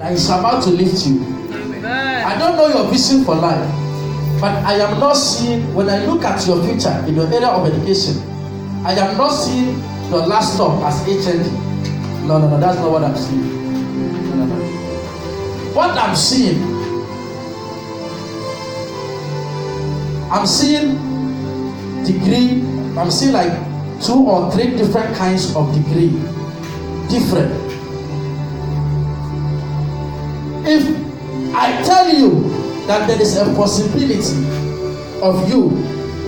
that is about to lift you. Amen. I don't know your vision for life, but I am not seeing, when I look at your future in your area of education, I am not seeing your last stop as HND. No, that's not what I'm seeing. No. What I'm seeing degree. I'm seeing like 2 or 3 different kinds of degree. Different. If I tell you that there is a possibility of you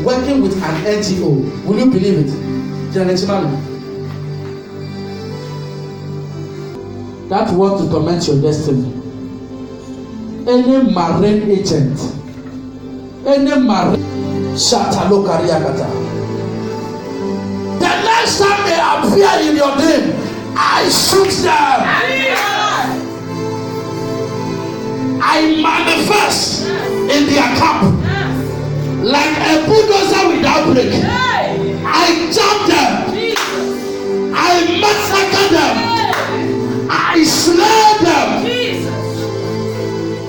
working with an NGO, will you believe it? That want to torment your destiny. Any marine agent, any marine Shatalo Kariakata. The next time they appear in your dream, I shoot them. I manifest in their camp like a bulldozer without break. I jump them. I massacre them. I slay them.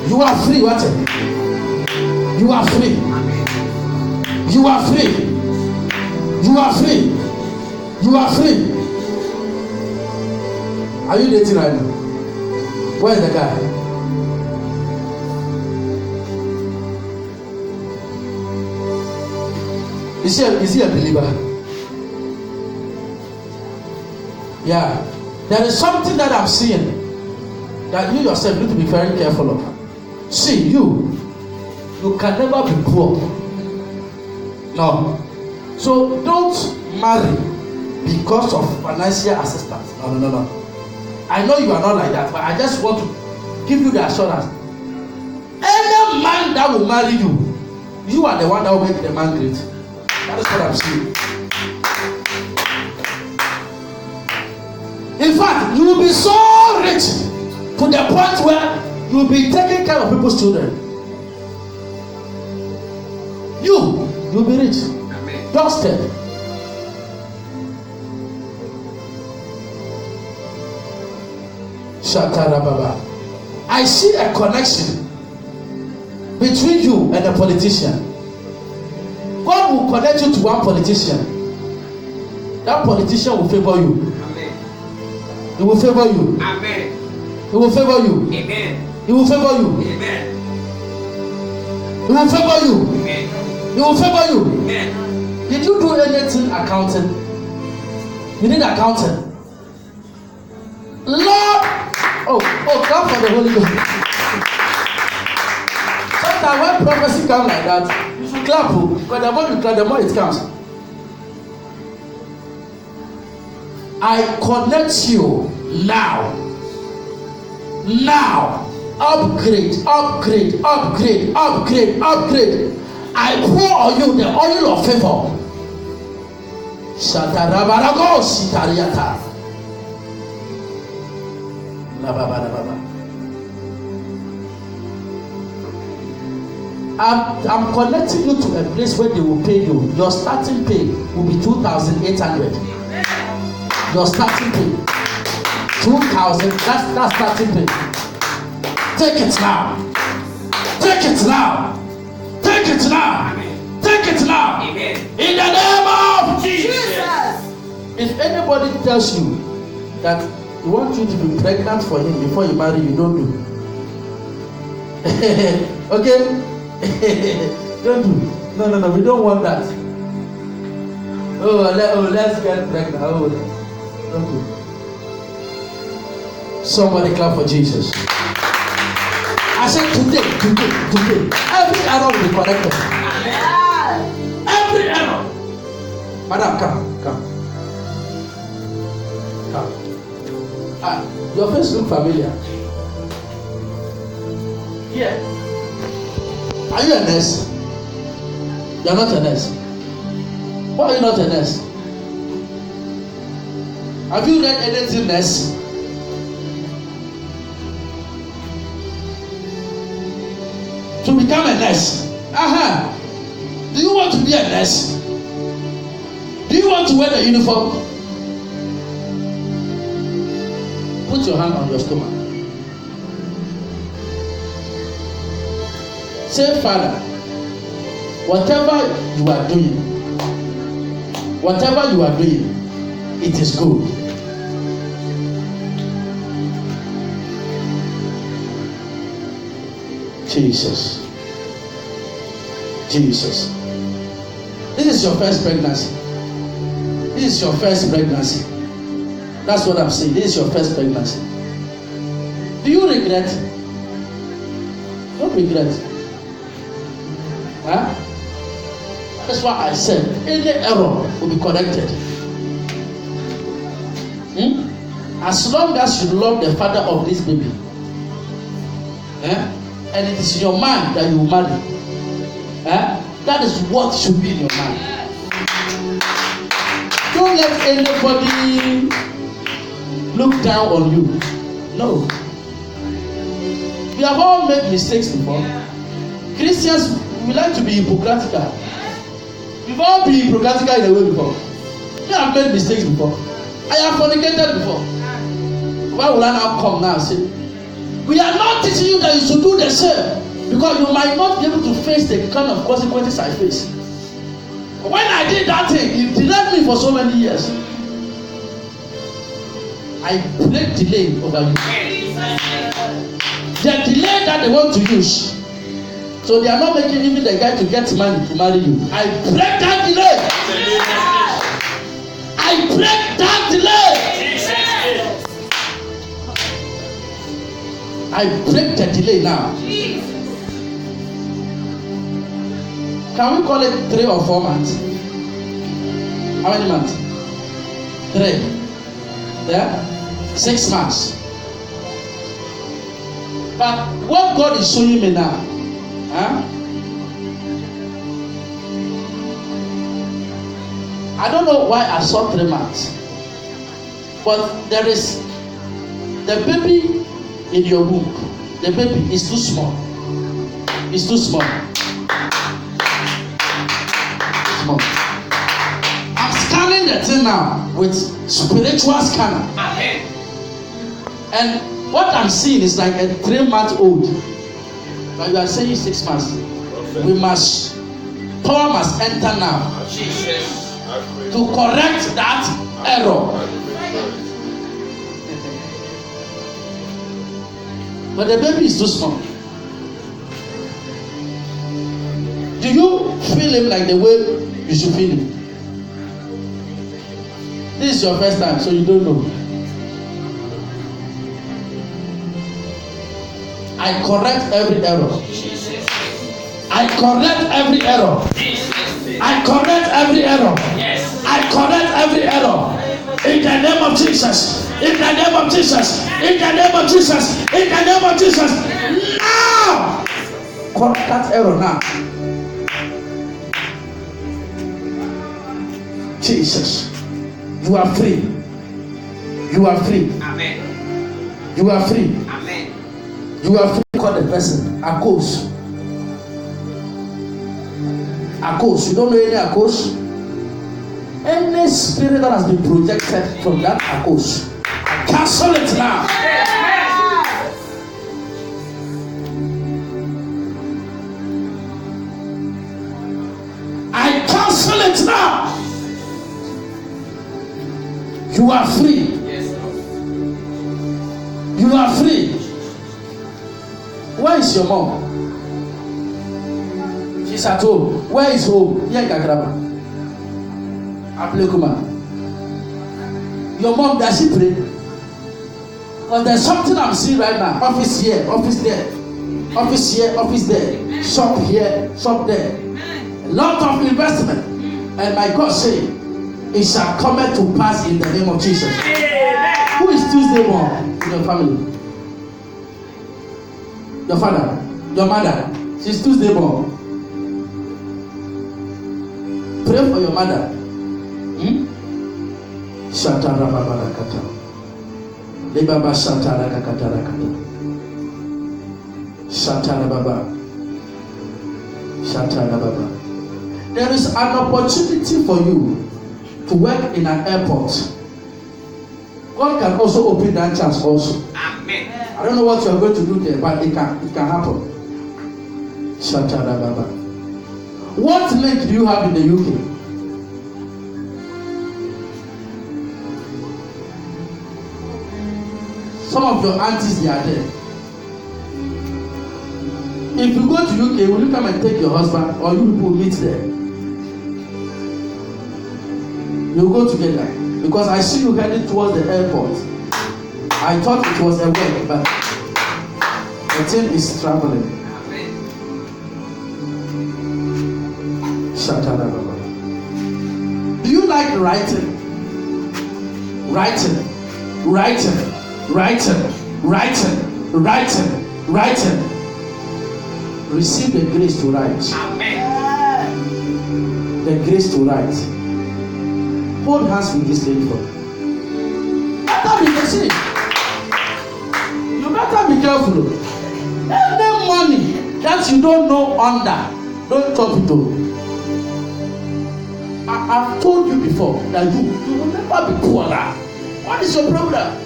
You are free, what? You are free. You are free. You are free. You are free. Are you dating right now? Where is the guy? Is he a believer? Yeah. There is something that I'm seeing that you yourself need to be very careful of. See, you can never be poor. No. So don't marry because of financial assistance. No. I know you are not like that, but I just want to give you the assurance. Any man that will marry you, you are the one that will make the man great. That is what I'm saying. In fact, you will be so rich to the point where you will be taking care of people's children. You will be rich. Dusted. Shakarababa. I see a connection between you and a politician. God will connect you to one politician. That politician will favor you. Amen. He will favor you. Amen. He will favor you. Amen. He will favor you. Amen. He will favor you. Amen. He will favor you. Amen. Did you do anything accounting? You did accounting. Lord, come for the Holy Ghost. Sometimes when prophecy comes like that, you should clap, because the more you clap, the more it comes. I connect you now. Upgrade. I pour on you the oil of favor. Shatarabarago Sitariata. I'm connecting you to a place where they will pay you. Your starting pay will be 2,800. Your starting pay 2,000. That's starting pay. Take it now. Take it now. Take it now. Take it now. Amen. In the name of Jesus. If anybody tells you that he wants you to be pregnant for him before you marry, you don't do. Okay? Don't do. No, we don't want that. Let's get pregnant. Don't do. Somebody clap for Jesus. I said today. Every error will be corrected. Every error. Madam, come. Your face looks familiar. Here. Are you a nurse? You are not a nurse. Why are you not a nurse? Have you read anything nurse? To become a nurse. Do you want to be a nurse? Do you want to wear the uniform? Put your hand on your stomach. Say, Father, whatever you are doing, it is good. Jesus. This is your first pregnancy. That's what I'm saying. This is your first pregnancy. Do you regret? Don't regret. Huh? That's why I said any error will be corrected. As long as you love the father of this baby, and it is in your mind that you will marry, that is what should be in your mind. Don't let anybody look down on you. No. We have all made mistakes before. Christians, we like to be hypocritical. We've all been hypocritical in a way before. We have made mistakes before. I have fornicated before. Why will I now come now and say, we are not teaching you that you should do the same, because you might not be able to face the kind of consequences I face. When I did that thing, it delayed me for so many years. I break delay over you. The delay that they want to use, so they are not making even the guy to get money to marry you. I break that delay. I break that delay. I break the delay now. Can we call it 3 or 4 months? How many months? 3. Yeah? 6 months. But what God is showing me now, I don't know why I saw 3 months, but there is the baby in your womb. The baby is too small. It's too small. I'm scanning the thing now with spiritual scanner. And what I'm seeing is like a 3-month-old. But you are saying 6 months. We must, power must enter now to correct that error. But the baby is too small. Do you feel him like the way you should feel him? This is your first time, so you don't know. I correct every error. I correct every error. I correct every error. I correct every error. In the name of Jesus. In the name of Jesus. In the name of Jesus. In the name of Jesus. Now! Correct that error now. Jesus. You are free. You are free. Amen. You are free. Amen. You are free. Call the person Akos. Akos. You don't know any Akos? Any spirit that has been projected from that Akos, I cancel it now. I cancel it now. You are free. You are free. Where is your mom? She's at home. Where is home? Here in Kakrama. Aplekuma. Your mom, does she pray? Because there's something I'm seeing right now. Office here, office there. Office here, office there. Shop here, shop there. A lot of investment. And my God say, it shall come to pass in the name of Jesus. Who is Tuesday born in your family? Your father, your mother. She's Tuesday born. Pray for your mother. Shatara baba kata. Lebaba shatara kata. Shatara baba. Shatara baba. There is an opportunity for you to work in an airport. God can also open that chance also. Amen. I don't know what you are going to do there, but it can happen. Shatarababa. What link do you have in the UK? Some of your aunties, they are there. If you go to UK, will you come and take your husband, or you people meet there? You go together, because I see you heading towards the airport. I thought it was a work, but the thing is traveling. Shatarababa. Do you like writing? Writing. Receive the grace to write. Amen. The grace to write. Hold hands with this lady for me. Better be careful. You better be careful. Any money that you don't know under, don't chop it all. I've told you before that you will never be poor now. What is your problem?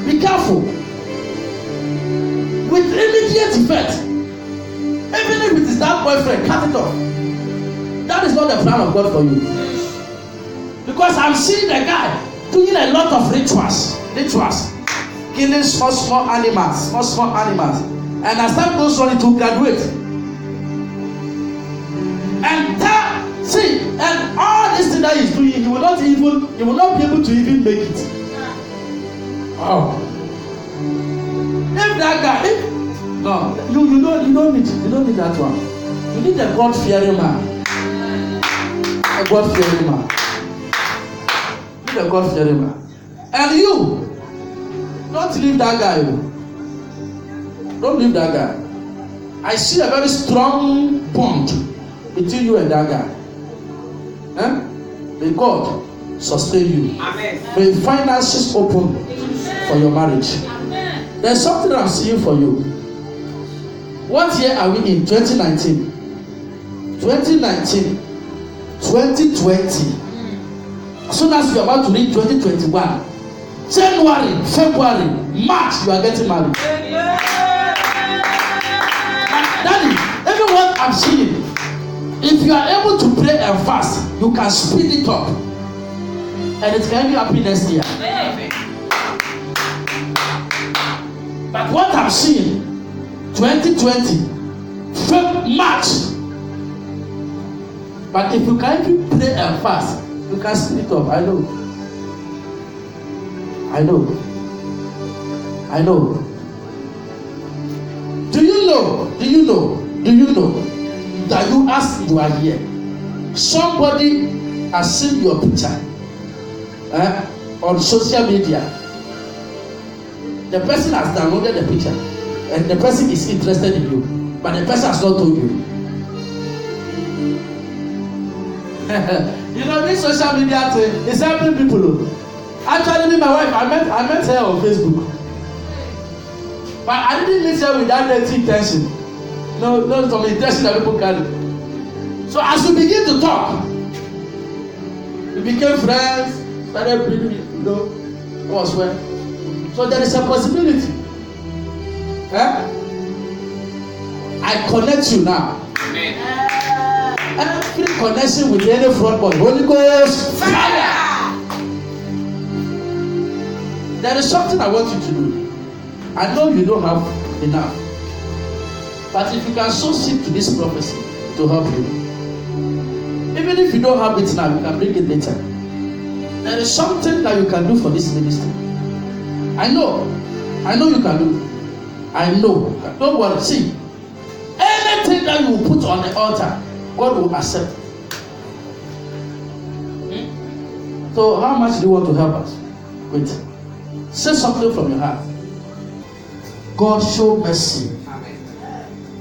Be careful. With immediate effect. Even if it is that boyfriend, cut it off. That is not the plan of God for you. Because I'm seeing the guy doing a lot of rituals. Killing small animals. And as time goes on, it will graduate. And all this thing that he's doing, he will not be able to even make it. Oh. If that guy, no, you don't need that one. You need a God-fearing man. A God-fearing man. You need a God-fearing man. And you, don't leave that guy. Don't leave that guy. I see a very strong bond between you and that guy. May God sustain you. Amen. May finances open for your marriage. Amen. There's something I'm seeing for you. What year are we in? 2019. 2019. 2020. As soon as you're about to reach 2021, January, February, March, you are getting married. Daddy, even what I'm seeing, if you are able to pray and fast, you can speed it up. And it can be happy next year. But what I'm seeing, 2020, March. But if you can even pray and fast, you can speed it up. I know. Do you know that you ask you are here? Somebody has seen your picture on social media. The person has downloaded the picture and the person is interested in you, but the person has not told you. You know, this social media thing is helping people. Actually, me, my wife, I met her on Facebook, but I didn't meet her with that dirty intention. No, some intention that people carry. So as we begin to talk, we became friends, started breathing, was well. So there is a possibility. I connect you now. Amen. Every connection with any fraud boy, Holy Ghost, fire! There is something I want you to do. I know you don't have enough, but if you can sow seed to this prophecy to help you, even if you don't have it now, you can bring it later. There is something that you can do for this ministry. I know you can do. I know. Don't worry. See, anything that you put on the altar, God will accept. So how much do you want to help us? Wait. Say something from your heart. God show mercy. Amen.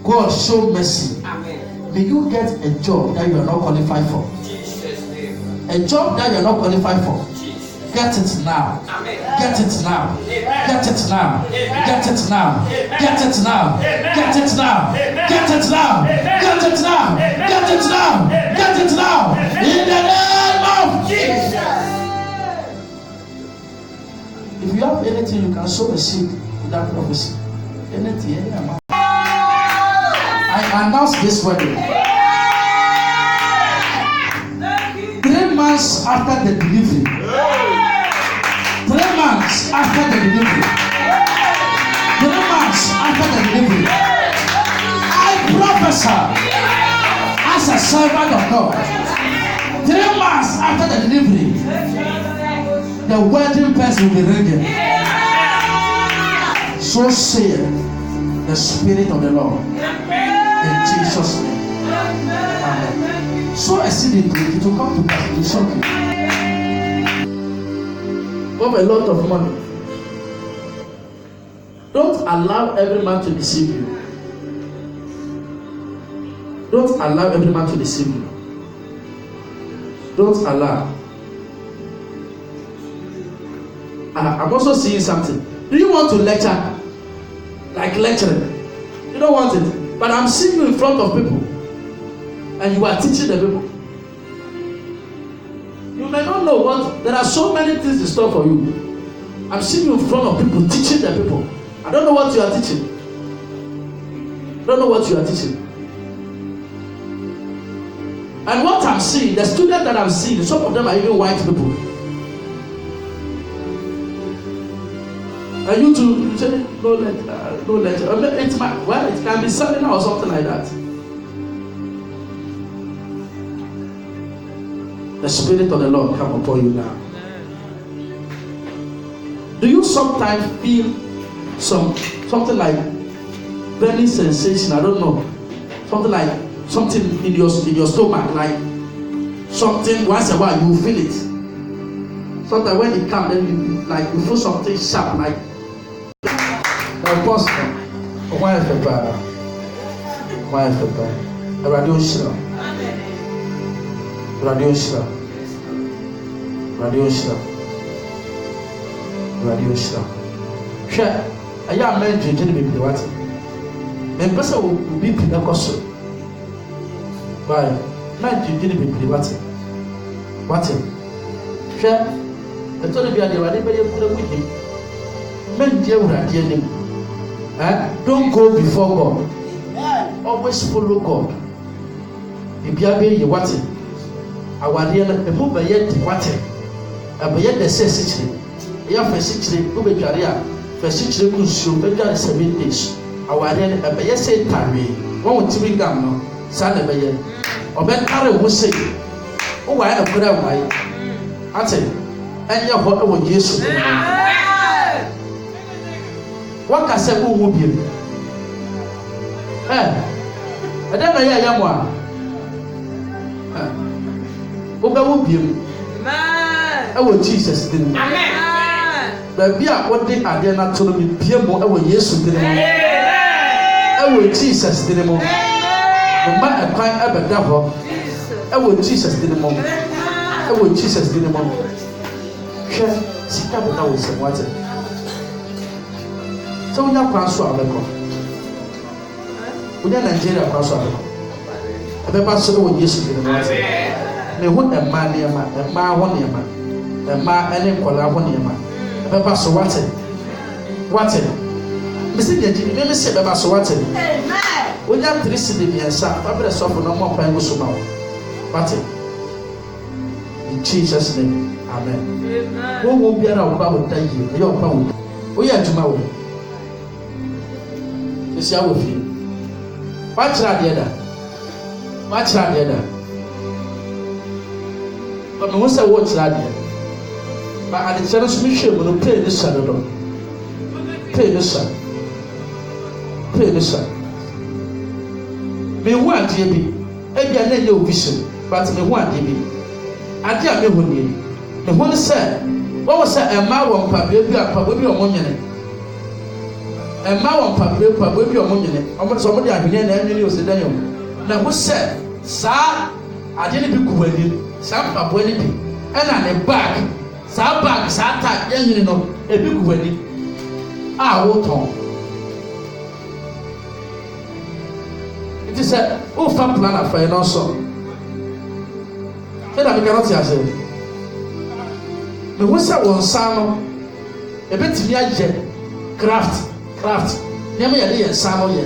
God show mercy. Amen. May you get a job that you are not qualified for. Jesus' name. A job that you are not qualified for. Jesus. Get it now. Amen. Get it now. Amen. Get it now. Amen. Get it now. Amen. Get it now. Amen. Get it now. Amen. Get it now. Amen. Get it now. Amen. Get it now. Amen. Get it now. Amen. In the name of Jesus. If you have anything, you can sow a seed with that prophecy. Anything, any amount. I announce this wedding. 3 months after the delivery. 3 months after the delivery. 3 months after the delivery. I prophesy as a servant of God. 3 months after the delivery, the wedding bells will be ringing. So saith the Spirit of the Lord. In Jesus' name. Amen. So I see the dream. It will come to pass. It will shock you. Of a lot of money. Don't allow every man to deceive you. Don't allow every man to deceive you. Don't allow. I'm also seeing something. Do you want to lecture? Like lecturing? You don't want it. But I'm seeing you in front of people. And you are teaching the people. You may not know what. There are so many things in store for you. I'm seeing you in front of people, teaching the people. I don't know what you are teaching. Don't know what you are teaching. And what I'm seeing, the students that I'm seeing, some of them are even white people. And you too, say, no lecture. It's my, well, it can be seminar or something like that. The Spirit of the Lord come upon you now. Do you sometimes feel something like burning sensation? I don't know. Something like something in your stomach, like something once in a while you feel it. Sometimes when it comes, then you feel something sharp, like impossible. Why is the bad? Radio Shira. Share. I am meant to tell me what. The person will be in a costume. Why? Meant to tell me what. Share. I told you the other day, men dear with don't go before God. Always follow God. If you are being what our dear, a move by yet what a by yet the session. You have a 6 day, go back area. For 6 days, you better 7 days. Our dear, a by yet say, Tarry, one with 3 gum, Sunday by yet. Or better will say, oh, I have put out my answer. And your water will Jesus. What can I say? Who will be? I don't know. I am one. Who will be? I will Jesus. But be at what they are there not to be Piemo. I will Jesus. I will Jesus. The man I find ever double. I will Jesus. I will Jesus. Sit up now with some water. So we have Pastor Abeko. We have Nigeria Pastor Abeko. I be Pastor with Jesus in the water. Me who a man near man, a man one near man, a man and a collar one near man. I be Pastor Watson. Mr. Jimmy, let me say about Pastor Watson. Amen. We have 3 cities and some. I better suffer no more pain with some. Watson. In Jesus' name. Amen. Who will be around about that year? Your pound. We are tomorrow. You see how we feel. Watch that the other. But we must watch that the other. But at the church mission, we will pray this Saturday. Pray this Saturday. Me want to be. Maybe I need your vision, but me want to be. I tell me who need. The one said, what was that? A man won't baby or money. A man won't baby or money. Almost somebody I began and you was the day. Now, who said, Sir, I didn't be good. Some are winning. And on the back, some back, some type, you know, a big wedding. I won't talk. It is a fan plan of financial. And I cannot say, the whistle was Samo, a bit of craft. Never a day and Samo yet.